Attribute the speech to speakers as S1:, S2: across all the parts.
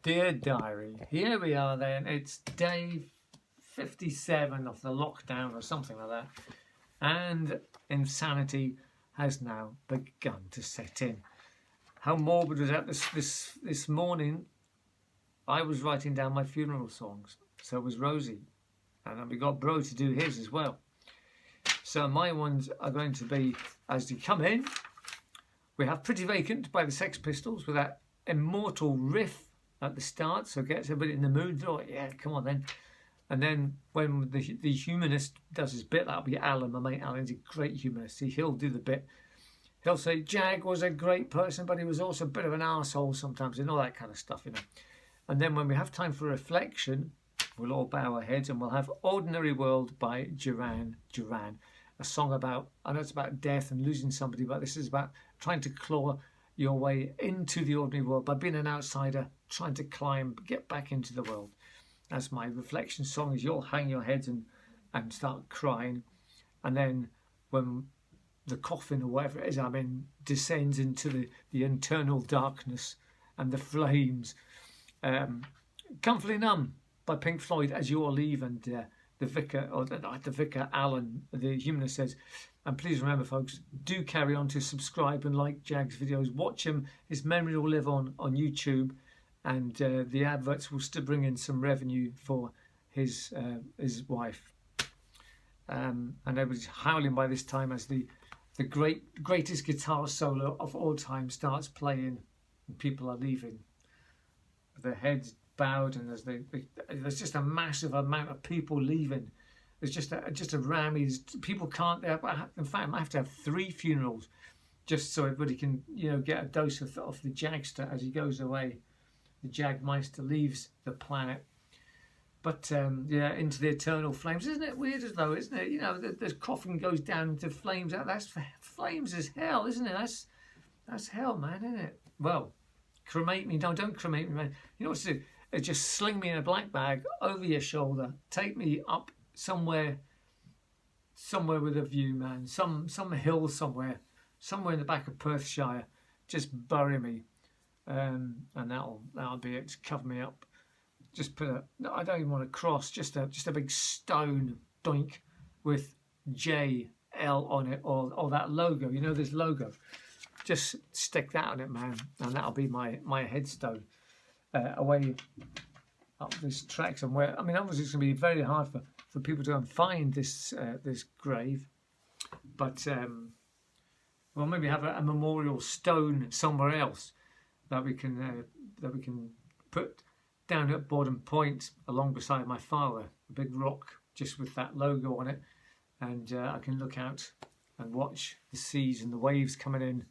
S1: Dear Diary, here we are then. It's day 57 of the lockdown or something like that. And insanity has now begun to set in. How morbid was that? This morning, I was writing down my funeral songs. So was Rosie. And then we got Bro to do his as well. So my ones are going to be, as you come in, we have Pretty Vacant by the Sex Pistols with that immortal riff at the start, so gets everybody in the mood. Oh yeah, come on then. And then when the humanist does his bit, that'll be Alan, my mate Alan's a great humanist. He'll do the bit. He'll say Jag was a great person, but he was also a bit of an arsehole sometimes, and all that kind of stuff, you know. And then when we have time for reflection, we'll all bow our heads and we'll have Ordinary World by Duran Duran, a song about, I know it's about death and losing somebody, but this is about trying to claw your way into the ordinary world by being an outsider, trying to climb, get back into the world. That's my reflection song, is you'll hang your heads and start crying. And then when the coffin or whatever it is I'm in descends into the internal darkness and the flames. Comfortably Numb by Pink Floyd as you all leave, and the vicar Alan, the humanist, says, and please remember folks, do carry on to subscribe and like Jag's videos, watch him, his memory will live on YouTube, and the adverts will still bring in some revenue for his wife. And everybody's howling by this time as the greatest guitar solo of all time starts playing and people are leaving with their heads bowed, and there's just a massive amount of people leaving. There's just a rammy. People can't. In fact, I might have to have 3 funerals just so everybody can, you know, get a dose of the Jagster as he goes away. The Jagmeister leaves the planet. But yeah, into the eternal flames. Isn't it weird as though, isn't it? You know, the coffin goes down into flames. That's flames is hell, isn't it? That's hell, man, isn't it? Well, cremate me. No, don't cremate me, man. You know what to do? Just sling me in a black bag over your shoulder. Take me up somewhere with a view, man. Some hill somewhere in the back of Perthshire. Just bury me, and that'll be it. Just cover me up. Just put I don't even want a cross. Just a big stone doink with JL on it, or that logo. You know, this logo. Just stick that on it, man, and that'll be my headstone. Away up this track somewhere. I mean, obviously it's going to be very hard for people to go and find this grave, but well, maybe have a memorial stone somewhere else that we can put down at Borden Point along beside my father, a big rock just with that logo on it, and I can look out and watch the seas and the waves coming in,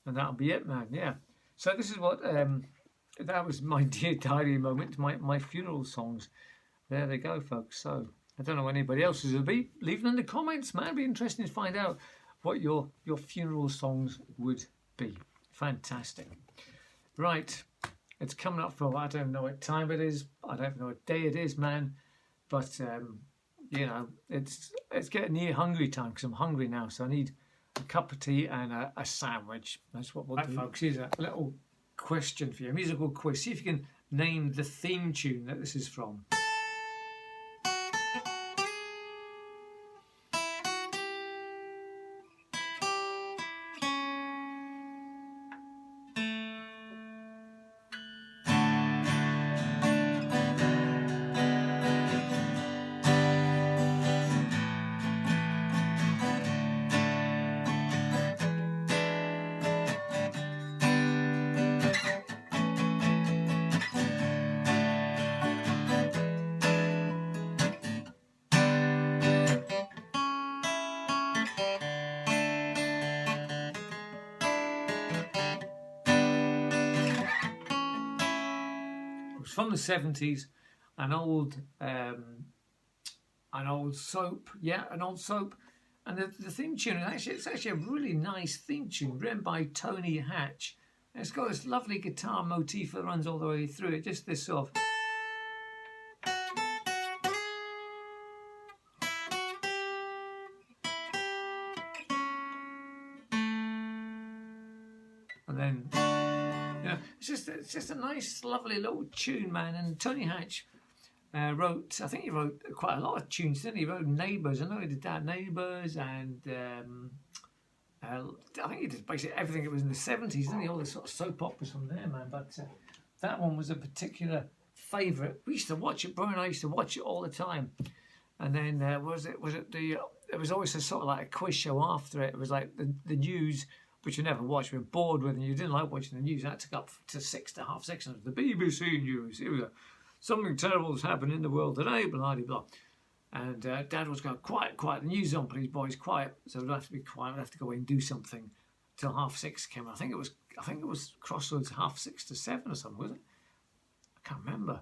S1: and that'll be it, man. Yeah. So this is what that was my Dear Diary moment, my funeral songs. There they go, folks. So I don't know what anybody else's will be. Leave them in the comments, man. It'd be interesting to find out what your funeral songs would be. Fantastic. Right, it's coming up for, I don't know what time it is. I don't know what day it is, man. But you know, it's getting near hungry time because I'm hungry now. So I need a cup of tea and a sandwich. That's what we'll do, folks. Here's a little question for you, a musical quiz. See if you can name the theme tune that this is from. From the 70s, an old soap, and the theme tune is actually a really nice theme tune written by Tony Hatch. And it's got this lovely guitar motif that runs all the way through it, just this sort of. And then, you know, it's it's just a nice, lovely little tune, man. And Tony Hatch wrote, I think he wrote quite a lot of tunes, didn't he? He wrote Neighbours. I know he did that, Neighbours, and I think he did basically everything. It was in the 70s, didn't he? All the sort of soap operas from there, man. But that one was a particular favourite. We used to watch it, Bro and I used to watch it all the time. And then there was always a sort of like a quiz show after it. It was like the news, which you never watched. We were bored with, and you didn't like watching the news. That took up to 6 to half 6. And it was the BBC News. Here we go. Something terrible has happened in the world today, blah, blah, blah. And Dad was going, quiet, quiet. The news on, please, boys, quiet. So we'd have to be quiet. We'd have to go away and do something till half 6 came. I think it was Crossroads half 6 to 7 or something, was it? I can't remember.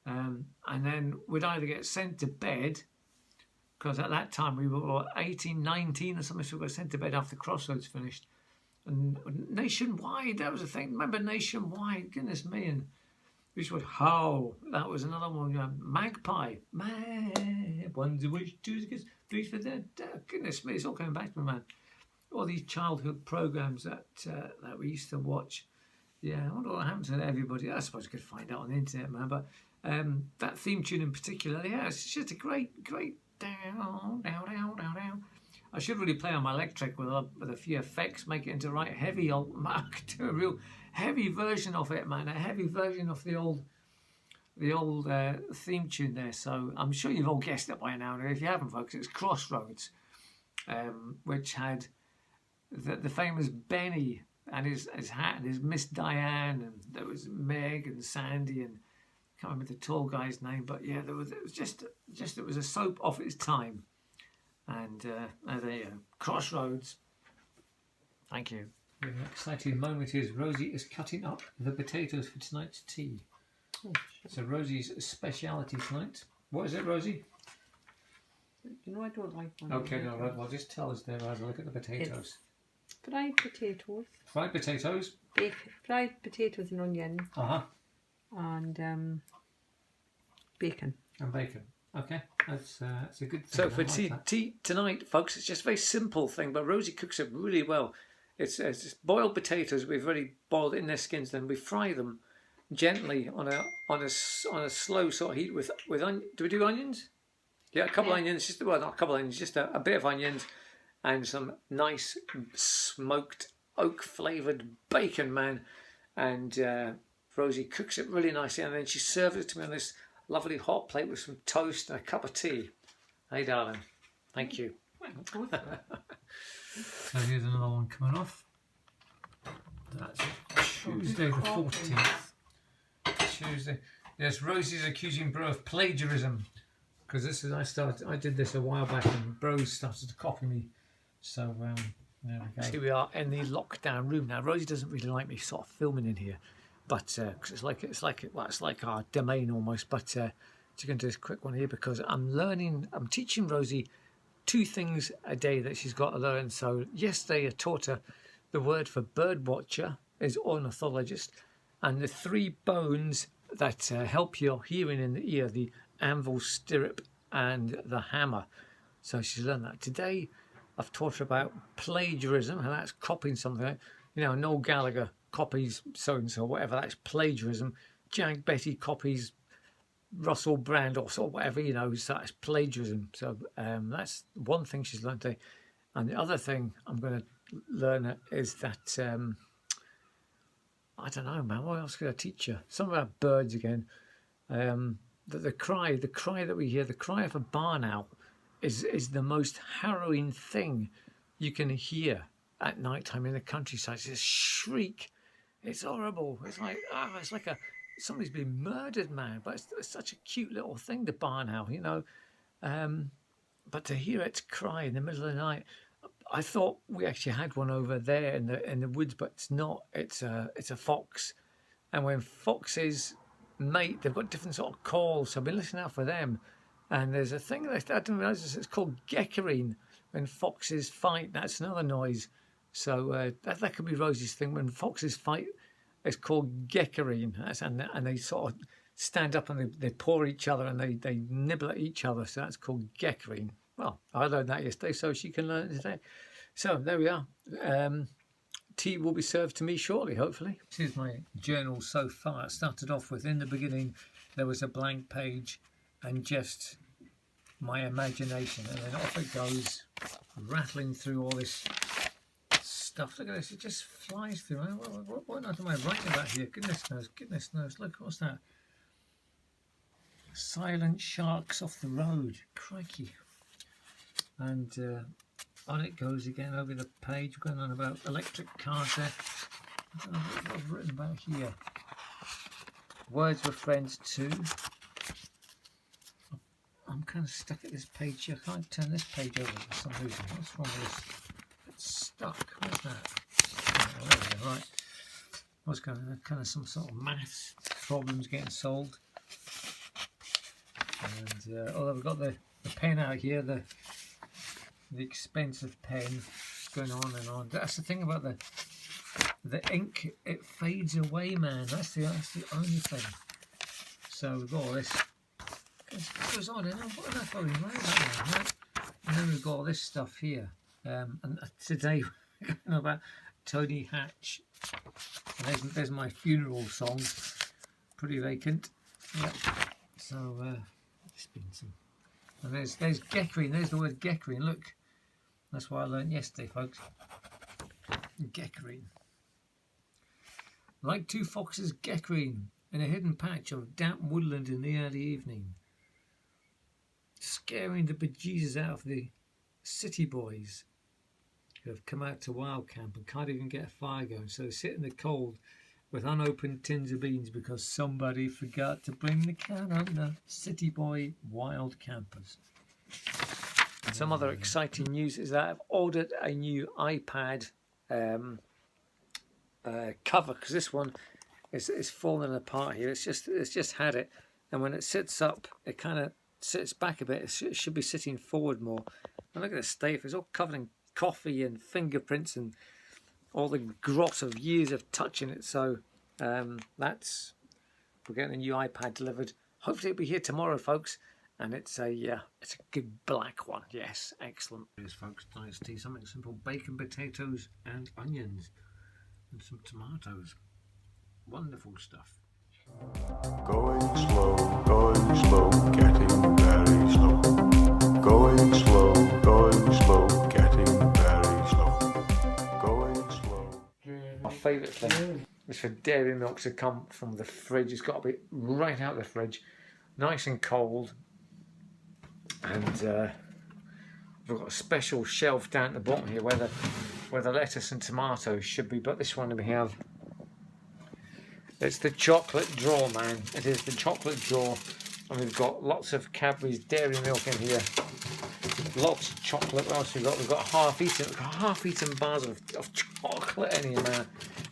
S1: And then we'd either get sent to bed, because at that time we were 18, 19 or something, so we got sent to bed after Crossroads finished. And Nationwide, that was a thing. Remember Nationwide? Goodness me. And we used to watch How. That was another one. Magpie. One's a wish, two's a kiss, three's for dead. Goodness me, it's all coming back to me, man. All these childhood programmes that we used to watch. Yeah, I wonder what happened to everybody. I suppose you could find out on the internet, man. But that theme tune in particular, yeah, it's just a great down, down, down, down, down. I should really play on my electric with a few effects, make it into right heavy. I'll do a real heavy version of it, man. A heavy version of the old theme tune there. So I'm sure you've all guessed it by now. If you haven't, folks, it's Crossroads, which had the famous Benny and his hat and his Miss Diane, and there was Meg and Sandy, and I can't remember the tall guy's name, but yeah, it was a soap of its time. And there you go, Crossroads. Thank you. The exciting moment is Rosie is cutting up the potatoes for tonight's tea. Oh, so Rosie's speciality tonight. What is it, Rosie?
S2: You know I don't like one.
S1: Okay, no, right, well, just tell us there as I look at the potatoes.
S2: It's fried potatoes.
S1: Fried potatoes.
S2: Fried potatoes and onion.
S1: Uh-huh.
S2: And bacon.
S1: And bacon. Okay, that's a good thing. So for tea tonight, folks, it's just a very simple thing, but Rosie cooks it really well. It's just boiled potatoes. We've already boiled in their skins. Then we fry them gently on a slow sort of heat with onion. Do we do onions? Yeah, a couple of onions. Not a couple of onions. Just a bit of onions and some nice smoked oak flavoured bacon, man. And Rosie cooks it really nicely, and then she serves it to me on this lovely hot plate with some toast and a cup of tea. Hey, darling. Thank you. So here's another one coming off. That's Tuesday the 14th. Tuesday. Yes, Rosie's accusing Bro of plagiarism, because I did this a while back and Bro started to copy me. So there we go. Here we are in the lockdown room now. Rosie doesn't really like me sort of filming in here, but because it's like our domain almost. But just going to do this quick one here because I'm teaching Rosie 2 things a day that she's got to learn. So yesterday I taught her the word for bird watcher is ornithologist, and the 3 bones that help your hearing in the ear, the anvil, stirrup and the hammer. So she's learned that. Today I've taught her about plagiarism, and that's copying something. You know, Noel Gallagher copies so-and-so, whatever, that's plagiarism. Jack Betty copies Russell Brand or sort of whatever, you know, so that's plagiarism. So that's one thing she's learned today. And the other thing I'm going to learn is that, I don't know, man, what else could I teach her? Something about birds again. The cry that we hear, the cry of a barn owl is the most harrowing thing you can hear at night time in the countryside. It's a shriek. It's horrible. It's like somebody's been murdered, man. But it's such a cute little thing, the barn owl, you know. But to hear it cry in the middle of the night, I thought we actually had one over there in the woods, but it's not. It's a fox, and when foxes mate, they've got different sort of calls. So I've been listening out for them, and there's a thing that I didn't realise. It's called geckoring. When foxes fight, that's another noise. So that could be Rosie's thing. When foxes fight, it's called geckoring, and they sort of stand up and they paw each other and they nibble at each other. So that's called geckoring. Well, I learned that yesterday, so she can learn it today. So there we are. tea will be served to me shortly, hopefully. This is my journal so far. It started off with, in the beginning, there was a blank page and just my imagination, and then off it goes, rattling through all this stuff. Look at this, it just flies through. What am I writing about here? Goodness knows. Look, what's that? Silent sharks off the road. Crikey. And on it goes again over the page, going on about electric cars there. I don't know what I've written about here. Words with friends too. I'm kind of stuck at this page here. I can't turn this page over for some reason. What's wrong with this? It's stuck. What's that? Oh, there we go. Right. What's going on? Kind of some sort of maths problems getting solved. And although we've got the pen out here, the expensive pen going on and on. That's the thing about the ink, it fades away, man. That's the only thing. So we've got all this. It goes on, and what am I probably right about that? And then we've got all this stuff here. And today we're going about Tony Hatch. And there's my funeral song. Pretty vacant. Yep. So there's been some. And there's Geckering. There's the word Geckering. Look, that's what I learned yesterday, folks. Geckering. Like two foxes geckering in a hidden patch of damp woodland in the early evening, scaring the bejesus out of the city boys who have come out to wild camp and can't even get a fire going, so they sit in the cold with unopened tins of beans because somebody forgot to bring the can opener. City boy wild campers. Some other exciting news is that I've ordered a new iPad cover, because this one is falling apart here. It's just had it, and when it sits up, it kind of sits back a bit. It should be sitting forward more. And look at the state. It's all covered in coffee and fingerprints and all the grot of years of touching it. So we're getting a new iPad delivered. Hopefully it'll be here tomorrow, folks. And it's a good black one. Yes, excellent. Here's, folks, nice tea. Something simple: bacon, potatoes, and onions, and some tomatoes. Wonderful stuff.
S3: Going slow, getting very slow. Going slow, getting very slow. Going slow.
S1: My favourite thing is for dairy milk to come from the fridge. It's got to be right out of the fridge, nice and cold. And we've got a special shelf down at the bottom here where the lettuce and tomatoes should be. But this one we have, it's the chocolate drawer, man. It is the chocolate drawer, and we've got lots of Cadbury's dairy milk in here. Lots of chocolate. What else we got? We've got half-eaten bars of chocolate in here, man.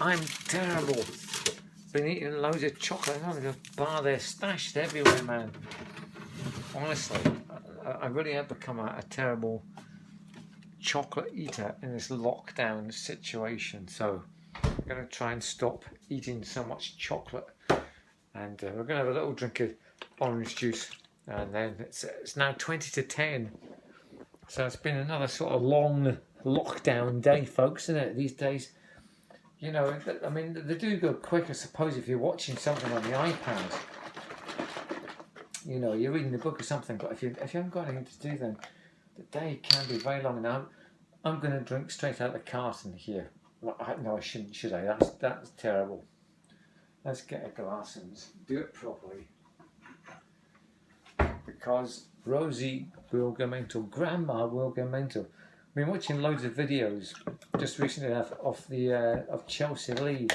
S1: I'm terrible. Been eating loads of chocolate. I've got a bar there stashed everywhere, man. Honestly, I really have become a terrible chocolate eater in this lockdown situation. So I'm going to try and stop eating so much chocolate. And we're going to have a little drink of orange juice. And then it's now 20 to 10. So it's been another sort of long lockdown day, folks, isn't it? These days, you know, I mean, they do go quick, I suppose, if you're watching something on the iPad. You know, you're reading a book or something, but if you haven't got anything to do, then the day can be very long. Now, I'm going to drink straight out of the carton here. No, I shouldn't, should I? That's terrible. Let's get a glass and do it properly. Because Rosie will go mental, Grandma will go mental. I've been watching loads of videos just recently of Chelsea Lee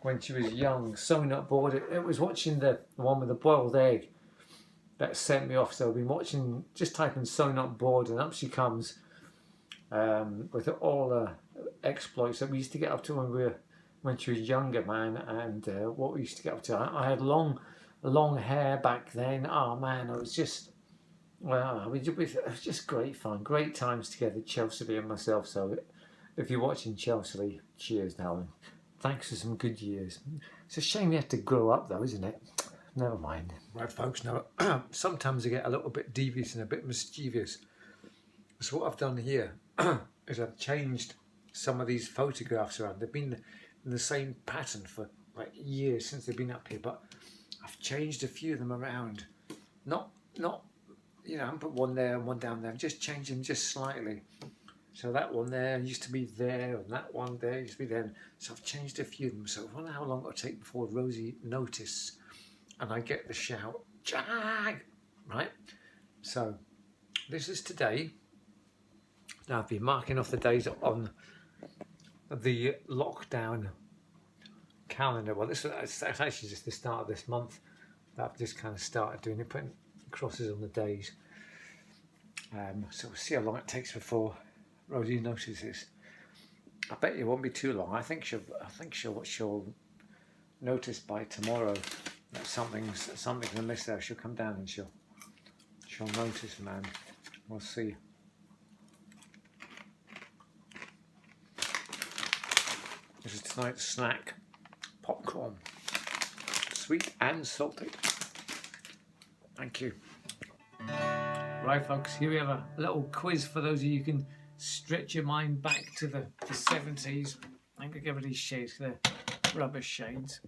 S1: when she was young, so not bored. It was watching the one with the boiled egg that sent me off. So I've been watching, just typing "so not bored," and up she comes with all the exploits that we used to get up to when she was younger, man, and what we used to get up to. I had long hair back then. Oh man, I was just, well, I mean, it was just great fun, great times together, Chelsea and myself. So if you're watching Chelsea, cheers, darling. Thanks for some good years. It's a shame you have to grow up though, isn't it? Never mind. Right, folks, now sometimes I get a little bit devious and a bit mischievous. So what I've done here is I've changed some of these photographs around. They've been in the same pattern for like years since they've been up here, but I've changed a few of them around. Not you know, I haven't put one there and one down there. I've just changed them just slightly. So that one there used to be there, and that one there used to be there. So I've changed a few of them. So I wonder how long it'll take before Rosie notices and I get the shout, Jag! Right? So this is today. Now I've been marking off the days on the lockdown calendar. Well, this is actually just the start of this month that I've just kind of started doing it, putting crosses on the days. So we'll see how long it takes before Rosie notices. I bet it won't be too long. I think she'll notice by tomorrow that something's amiss there. She'll come down and she'll notice, man. We'll see. This is tonight's snack. Popcorn. Sweet and salty. Thank you. Right, folks, here we have a little quiz for those of you who can stretch your mind back to the 70s. I think I'll give it these shades, they're rubber shades.